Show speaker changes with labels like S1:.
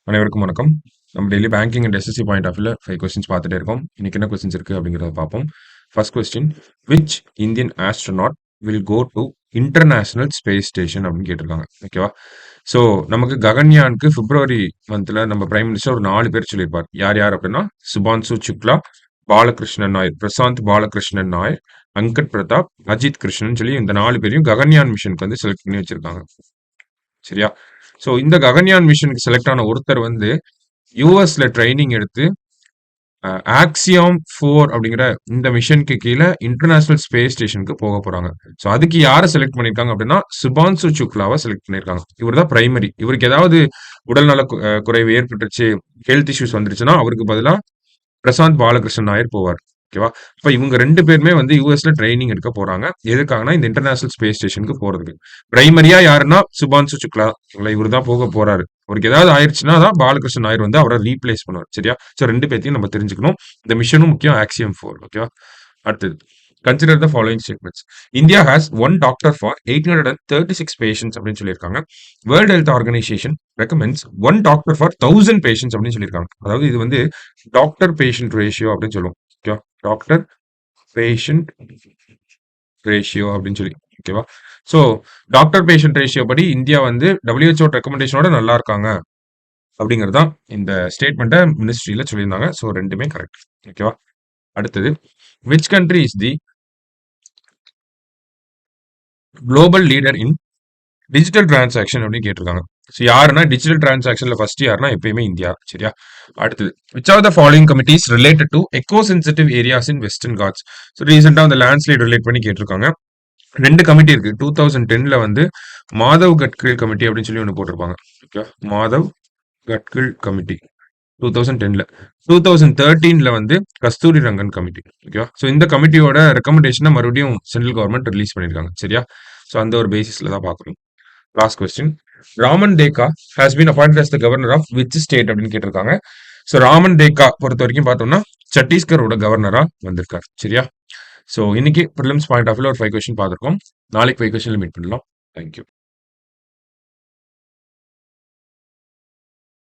S1: அனைவருக்கும் வணக்கம். நம்ம daily banking and SSC point of வியூல 5 கொஸ்டின்ஸ் பார்த்துட்டே இருக்கோம். இன்னைக்கு என்ன கொஸ்டின்ஸ் இருக்கு அப்படிங்கிறத பார்ப்போம். First question, which Indian astronaut will go to International Space Station அப்படின்னு கேட்டிருக்காங்க. ஓகேவா? ஸோ நமக்கு ககன்யானுக்கு பிப்ரவரி மந்த்ல நம்ம பிரைம் மினிஸ்டர் ஒரு 4 பேர் சொல்லியிருப்பார். யார் யார் அப்படின்னா சுபான்சு சுக்லா, பாலகிருஷ்ணன் நாயர், பிரசாந்த் பாலகிருஷ்ணன் நாயர், அங்கட் பிரதாப், அஜித் கிருஷ்ணன் சொல்லி இந்த 4 பேரையும் ககன்யான் மிஷனுக்கு வந்து செலக்ட் பண்ணி வச்சிருக்காங்க. சரியா? ஸோ இந்த ககன்யான் மிஷனுக்கு செலக்ட் ஆன ஒருத்தர் வந்து யூஎஸ்ல ட்ரைனிங் எடுத்து ஆக்சியாம் 4 அப்படிங்கிற இந்த மிஷனுக்கு கீழே இன்டர்நேஷனல் ஸ்பேஸ் ஸ்டேஷனுக்கு போக போறாங்க. ஸோ அதுக்கு யாரை செலக்ட் பண்ணிருக்காங்க அப்படின்னா சுபான்சு சுக்லாவை செலக்ட் பண்ணிருக்காங்க. இவர் தான் பிரைமரி. இவருக்கு ஏதாவது உடல்நல குறைவு ஏற்பட்டுருச்சு, ஹெல்த் இஷ்யூஸ் வந்துருச்சுன்னா அவருக்கு பதிலா பிரசாந்த் பாலகிருஷ்ணன் நாயர் போவார். ஓகேவா? இப்ப இவங்க 2 பேருமே வந்து யூஎஸ்ல ட்ரைனிங் எடுக்க போறாங்க. எதுக்காகனா இந்த இன்டர்நேஷனல் ஸ்பேஸ் ஸ்டேஷனுக்கு போறதுக்கு. பிரைமரியா யாருன்னா சுபான்சு சுக்லா. இவர் தான் போக போறாரு. அவருக்கு ஏதாவது ஆயிருச்சுன்னா தான் பாலகிருஷ்ணன் நாயர் வந்து அவரை ரீப்ளேஸ் பண்ணுவார். சரியா? ஸோ 2 பேத்தையும் நம்ம தெரிஞ்சுக்கணும். இந்த மிஷனும் முக்கியம், ஆக்சியம் 4. ஓகேவா? அடுத்தது, consider the following statements. India has 1 doctor for 836 patients அப்படின்னு சொல்லியிருக்காங்க. World health organisation recommends 1 doctor for 1000 patients அப்படின்னு சொல்லியிருக்காங்க. அதாவது இது வந்து டாக்டர் பேஷண்ட் ரேஷியோ அப்படின்னு சொல்லுவோம். ஓகேவா? டாக்டர் பேஷண்ட் ரேஷியோ அப்படின்னு சொல்லி. ஓகேவா? ஸோ டாக்டர் பேஷண்ட் ரேஷியோ படி இந்தியா வந்து WHO ரெக்கமெண்டேஷனோட நல்லா இருக்காங்க அப்படிங்கிறது தான் இந்த ஸ்டேட்மெண்ட்டை மினிஸ்ட்ரியில சொல்லியிருந்தாங்க. ஸோ ரெண்டுமே கரெக்ட். ஓகேவா? அடுத்தது, which country is the global leader in digital transaction அப்படின்னு கேட்டிருக்காங்க. ஸோ யாருன்னா டிஜிட்டல் டிரான்சாக்ஷன்ல ஃபர்ஸ்ட் யாருன்னா எப்பயுமே இந்தியா. சரியா? அடுத்தது, which are the following committees related to eco sensitive areas in Western Ghats. So ரீசெண்டாக அந்த லேண்ட்ஸ்லைட் ரிலேட் பண்ணி கேட்டிருக்காங்க. 2 கமிட்டி இருக்கு. 2010ல வந்து மாதவ் கட்கில் கமிட்டி அப்படின்னு சொல்லி ஒன்று போட்டிருப்பாங்க. ஓகே, மாதவ் கட்கில் கமிட்டி 2010ல. 2013ல வந்து கஸ்தூரி ரங்கன் கமிட்டி. ஓகேவா? ஸோ இந்த கமிட்டியோட ரெக்கமெண்டேஷனை மறுபடியும் சென்ட்ரல் கவர்மெண்ட் ரிலீஸ் பண்ணியிருக்காங்க. சரியா? ஸோ அந்த ஒரு பேசிஸ்ல தான் பார்க்கணும். Last question, Ramen Deka has been appointed as the governor of which state அப்படின்னு கேட்டிருக்காங்க. ஸோ ராமன் தேக்கா பொறுத்த வரைக்கும் பார்த்தோம்னா சத்தீஸ்கரோட கவர்னரா வந்திருக்காரு. சரியா? ஸோ இன்னைக்கு ப்ரிலிம்ஸ் பாயிண்ட் ஆஃப் வியூல ஒரு 5 கொஸ்டின் பார்த்துருக்கோம். நாளைக்கு 5 கொஸ்டின்ல மீட் பண்ணலாம். தேங்க்யூ.